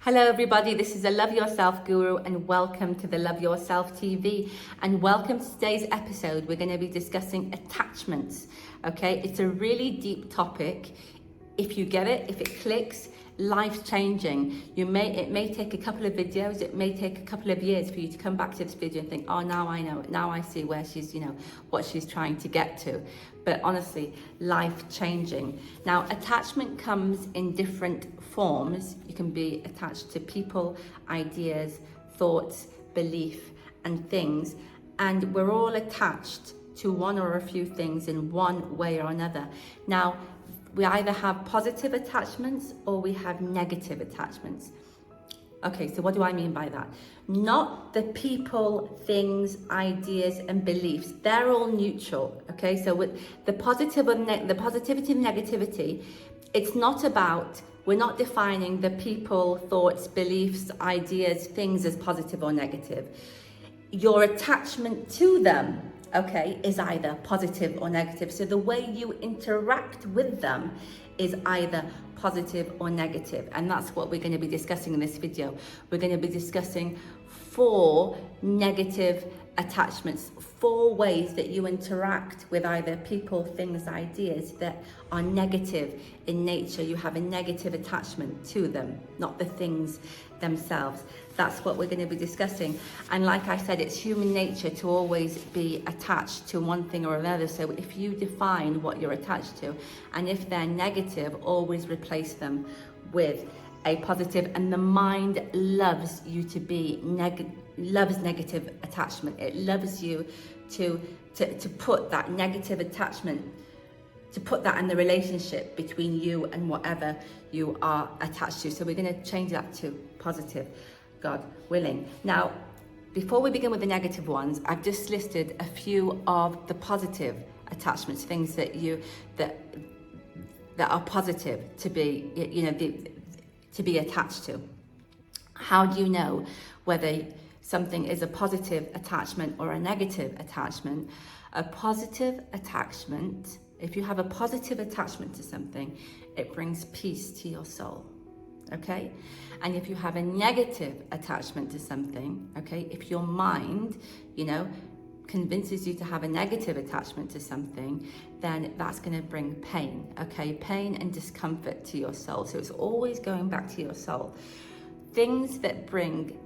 Hello everybody, this is the Love Yourself Guru and welcome to the Love Yourself TV and welcome to today's episode. We're going to be discussing attachments, okay? It's a really deep topic. If you get it, if it clicks, life-changing. It may take a couple of videos, it may take a couple of years for you to come back to this video and think, oh, now I know, now I see where she's, what she's trying to get to. But honestly, life-changing. Now, attachment comes in different forms. You can be attached to people, ideas, thoughts, belief, and things. And we're all attached to one or a few things in one way or another. Now, we either have positive attachments or we have negative attachments. Okay, so what do I mean by that? Not the people, things, ideas, and beliefs. They're all neutral, okay? So with the positive and the positivity and negativity, it's not about, we're not defining the people, thoughts, beliefs, ideas, things as positive or negative. Your attachment to them, okay, is either positive or negative. So the way you interact with them is either positive or negative. And that's what we're going to be discussing in this video. We're going to be discussing 4 negative attachments, 4 ways that you interact with either people, things, ideas that are negative in nature. You have a negative attachment to them, not the things themselves. That's what we're going to be discussing. And like I said, it's human nature to always be attached to one thing or another. So if you define what you're attached to, and if they're negative, always replace them with a positive. And the mind loves you to be loves negative attachment. It loves you to put that negative attachment, to put that in the relationship between you and whatever you are attached to. So we're going to change that to positive, God willing. Now, before we begin with the negative ones, I've just listed a few of the positive attachments, things that that are positive to be, to be attached to. How do you know whether something is a positive attachment or a negative attachment? A positive attachment, if you have a positive attachment to something, it brings peace to your soul, okay? And if you have a negative attachment to something, okay, if your mind, convinces you to have a negative attachment to something, then that's going to bring pain, okay? Pain and discomfort to your soul. So it's always going back to your soul. Things that bring,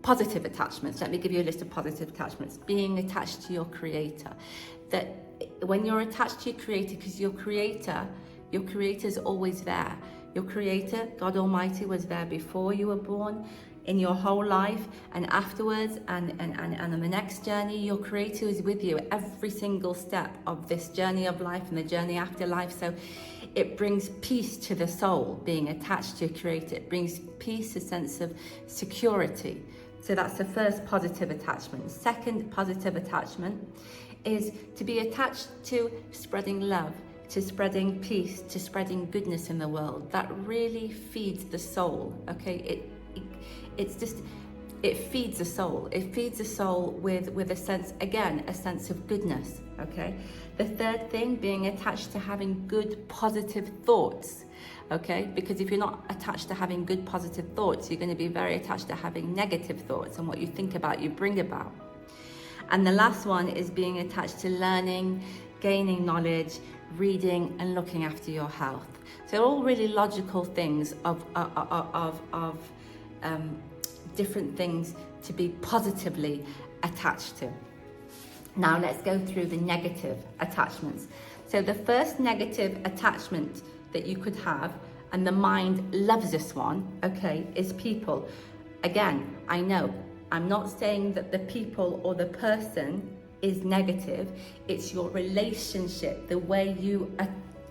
positive attachments. Let me give you a list of positive attachments. Being attached to your creator. That when you're attached to your creator, because your creator's always there. Your creator, God Almighty, was there before you were born, in your whole life, and afterwards, and on the next journey. Your creator is with you every single step of this journey of life and the journey after life. So it brings peace to the soul, being attached to your creator. It brings peace, a sense of security. So that's the first positive attachment. Second positive attachment is to be attached to spreading love, to spreading peace, to spreading goodness in the world. That really feeds the soul, okay? It feeds the soul. It feeds the soul with a sense, again, a sense of goodness, okay? The third thing, being attached to having good, positive thoughts, okay? Because if you're not attached to having good, positive thoughts, you're going to be very attached to having negative thoughts, and what you think about, you bring about. And the last one is being attached to learning, gaining knowledge, reading, and looking after your health. So all really logical things of different things to be positively attached to. Now let's go through the negative attachments. So the first negative attachment that you could have, and the mind loves this one, okay, is people. Again, I know, I'm not saying that the people or the person is negative. It's your relationship, the way you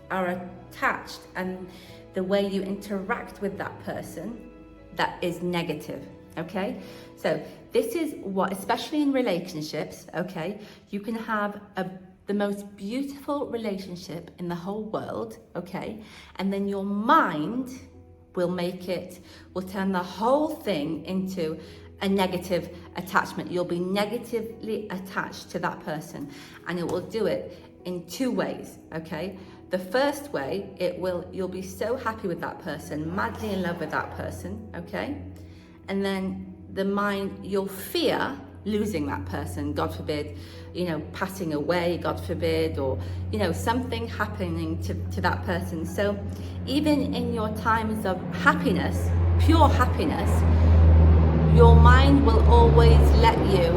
are attached and the way you interact with that person, that is negative, okay? So this is what, especially in relationships, okay, you can have the most beautiful relationship in the whole world, okay? And then your mind will turn the whole thing into a negative attachment. You'll be negatively attached to that person, and it will do it in 2 ways, okay? the first way, you'll be so happy with that person, madly in love with that person, okay? And then you'll fear losing that person, God forbid, passing away, God forbid, or, something happening to that person. So even in your times of happiness, pure happiness, your mind will always let you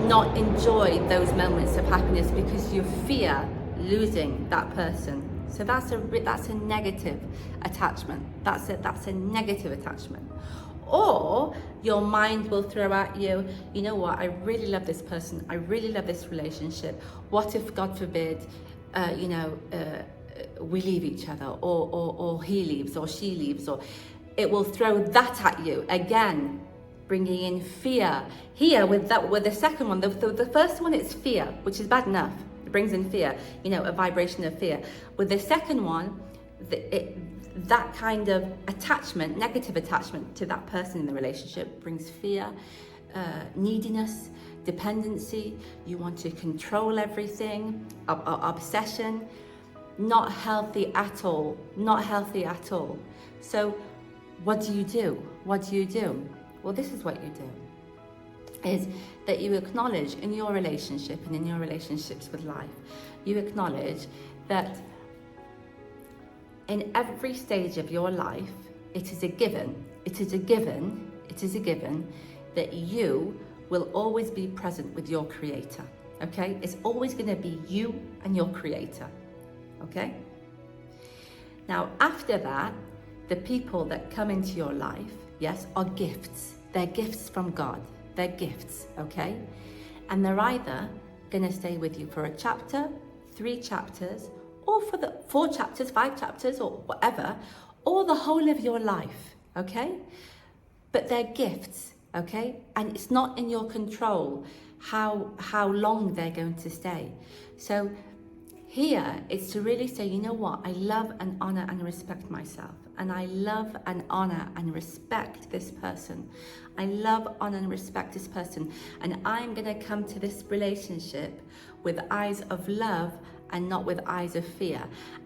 not enjoy those moments of happiness because you fear losing that person. So that's a negative attachment. That's a negative attachment. Or your mind will throw at you, you know what, I really love this person, I really love this relationship. What if, God forbid, we leave each other, or he leaves, or she leaves, or it will throw that at you again, bringing in fear. Here with the second one, the first one is fear, which is bad enough. It brings in fear, a vibration of fear. With the second one, that kind of attachment, negative attachment to that person in the relationship brings fear, neediness, dependency. You want to control everything, obsession. Not healthy at all. Not healthy at all. So what do you do? What do you do? Well, this is what you do, is that you acknowledge in your relationship and in your relationships with life, you acknowledge that in every stage of your life, it is a given that you will always be present with your creator, okay? It's always gonna be you and your creator, okay? Now, after that, the people that come into your life, yes, are gifts. They're gifts from God. They're gifts, okay? And they're either gonna stay with you for a chapter, 3 chapters, or for the 4 chapters, 5 chapters, or whatever, or the whole of your life, okay? But they're gifts, okay? And it's not in your control how long they're going to stay. So here, it's to really say, you know what? I love and honor and respect myself. And I love and honor and respect this person. I love, honor and respect this person. And I'm gonna come to this relationship with eyes of love and not with eyes of fear.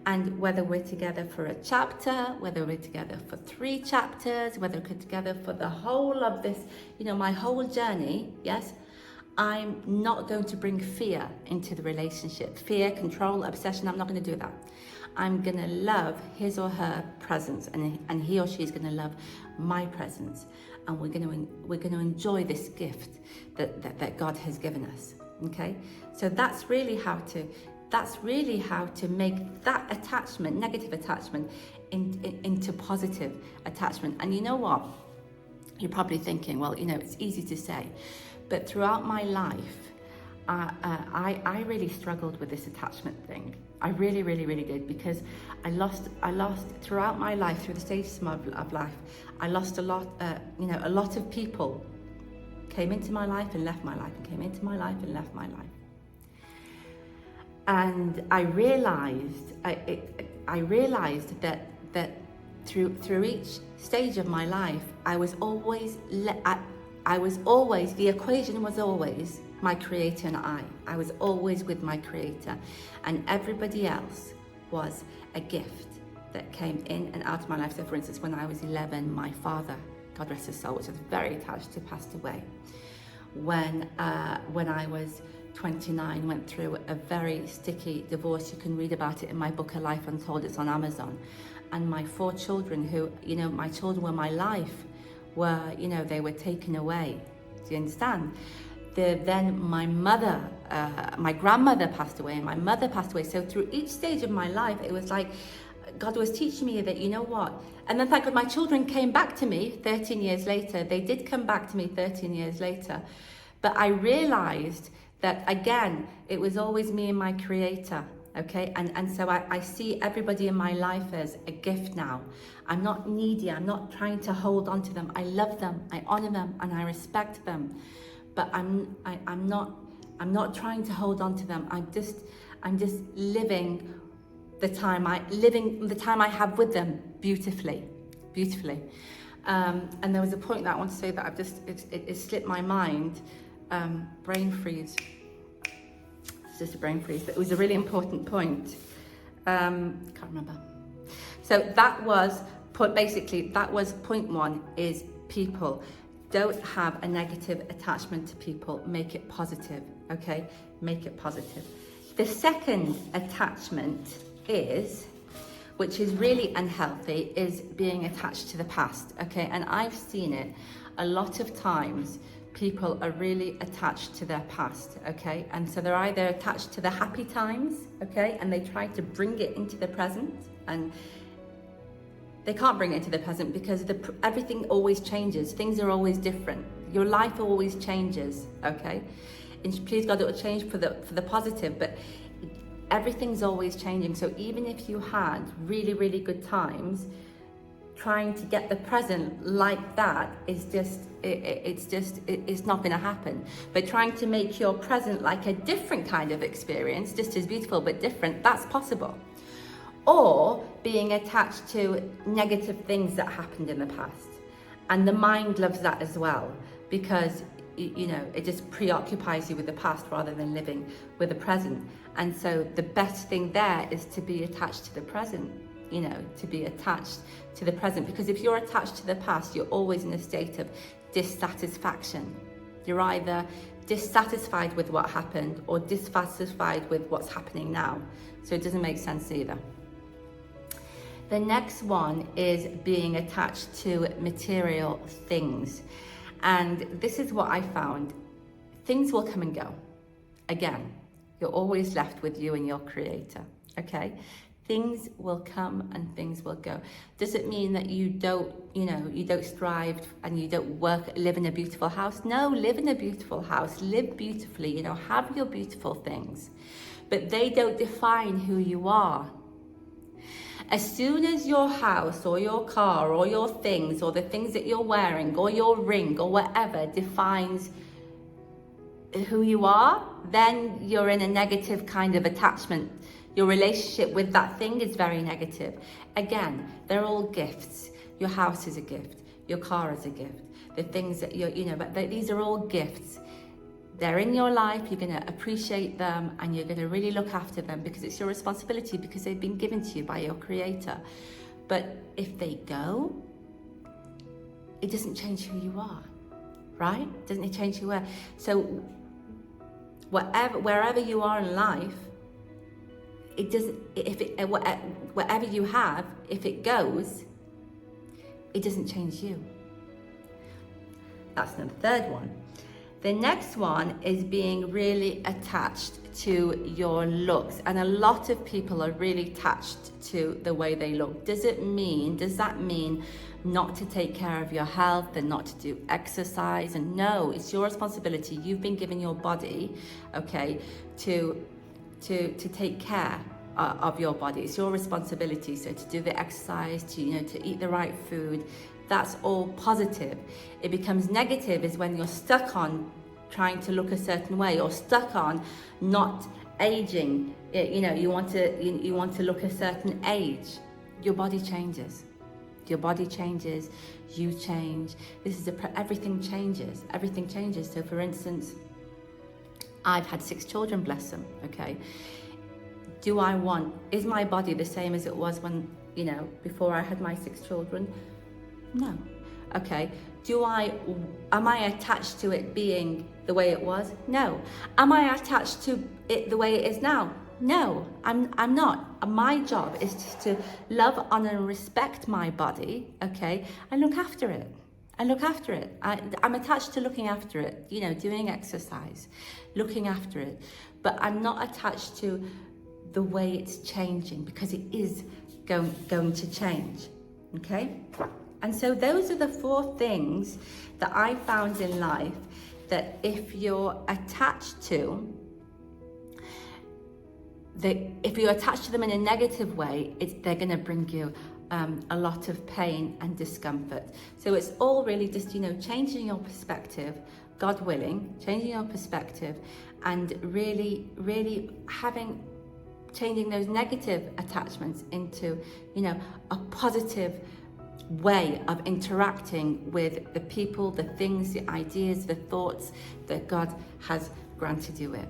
And whether we're together for a chapter, whether we're together for 3 chapters, whether we're together for the whole of this, my whole journey, yes, I'm not going to bring fear into the relationship. Fear, control, obsession, I'm not going to do that. I'm going to love his or her presence, and he or she is going to love my presence. And we're going to enjoy this gift that God has given us. Okay? So that's really how to make that attachment, negative attachment, into positive attachment. And you know what? You're probably thinking, well, it's easy to say, but throughout my life, I really struggled with this attachment thing. I really, really, really did, because I lost throughout my life, through the stages of life, I lost a lot. A lot of people came into my life and left my life, and came into my life and left my life. And I realized that through each stage of my life, I was always the equation was always my creator and I. I was always with my creator, and everybody else was a gift that came in and out of my life. So for instance, when I was 11, my father, God rest his soul, which was very attached to, passed away. When I was 29, went through a very sticky divorce. You can read about it in my book, A Life Untold. It's on Amazon. And my 4 children, who, my children were my life, were, they were taken away. Do you understand? Then my mother, my grandmother passed away, and my mother passed away. So through each stage of my life, it was like God was teaching me that, you know what? And then thank God my children came back to me 13 years later. They did come back to me 13 years later. But I realized that, again, it was always me and my creator. Okay, and so I see everybody in my life as a gift now. I'm not needy. I'm not trying to hold on to them. I love them. I honor them, and I respect them. But I'm not trying to hold on to them. I'm just living the time I have with them beautifully. And there was a point that I want to say that it slipped my mind. Brain freeze. Just a brain freeze, but it was a really important point. Can't remember. So that was point one, is people. Don't have a negative attachment to people, make it positive, okay? Make it positive. The second attachment is, which is really unhealthy, is being attached to the past, okay? And I've seen it a lot of times. People are really attached to their past, okay? And so they're either attached to the happy times, okay? And they try to bring it into the present, and they can't bring it into the present because everything always changes. Things are always different. Your life always changes, okay? And please God, it will change for the positive, but everything's always changing. So even if you had really, really good times, trying to get the present like that is it's not going to happen. But trying to make your present like a different kind of experience, just as beautiful but different, that's possible. Or being attached to negative things that happened in the past. And the mind loves that as well, because it just preoccupies you with the past rather than living with the present. And so the best thing there is to be attached to the present, to be attached to the present. Because if you're attached to the past, you're always in a state of dissatisfaction. You're either dissatisfied with what happened or dissatisfied with what's happening now. So it doesn't make sense either. The next one is being attached to material things. And this is what I found. Things will come and go. Again, you're always left with you and your creator, okay? Things will come and things will go. Does it mean that you don't strive and you don't live in a beautiful house? No, live in a beautiful house, live beautifully, have your beautiful things. But they don't define who you are. As soon as your house or your car or your things or the things that you're wearing or your ring or whatever defines who you are, then you're in a negative kind of attachment. Your relationship with that thing is very negative. Again, they're all gifts. Your house is a gift. Your car is a gift. The things that these are all gifts. They're in your life, you're going to appreciate them and you're going to really look after them because it's your responsibility, because they've been given to you by your creator. But if they go, it doesn't change who you are, right? Doesn't it change who you are? So wherever you are in life, it doesn't, whatever you have, if it goes, it doesn't change you. That's the third one. The next one is being really attached to your looks. And a lot of people are really attached to the way they look. Does that mean not to take care of your health and not to do exercise? And no, it's your responsibility. You've been given your body, okay, to take care of your body. It's your responsibility. So to do the exercise, to eat the right food, that's all positive. It becomes negative is when you're stuck on trying to look a certain way or stuck on not aging. You want to look a certain age. Your body changes. Your body changes. You change. Everything changes. Everything changes. So, for instance, I've had 6 children, bless them. Okay. Is my body the same as it was when before I had my 6 children? No. Okay. Am I attached to it being the way it was? No. Am I attached to it the way it is now? No, I'm not. My job is just to love, honor, and respect my body, okay, and look after it. I'm attached to looking after it, doing exercise, looking after it. But I'm not attached to the way it's changing, because it is going to change, okay? And so those are the 4 things that I found in life that if you're attached to, if you're attached to them in a negative way, they're going to bring you a lot of pain and discomfort. So it's all really just, changing your perspective, God willing, changing your perspective, and really, really changing those negative attachments into, a positive way of interacting with the people, the things, the ideas, the thoughts that God has granted you with.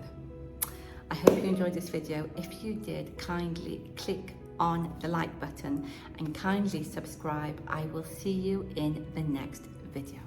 I hope you enjoyed this video. If you did, kindly click on the like button and kindly subscribe. I will see you in the next video.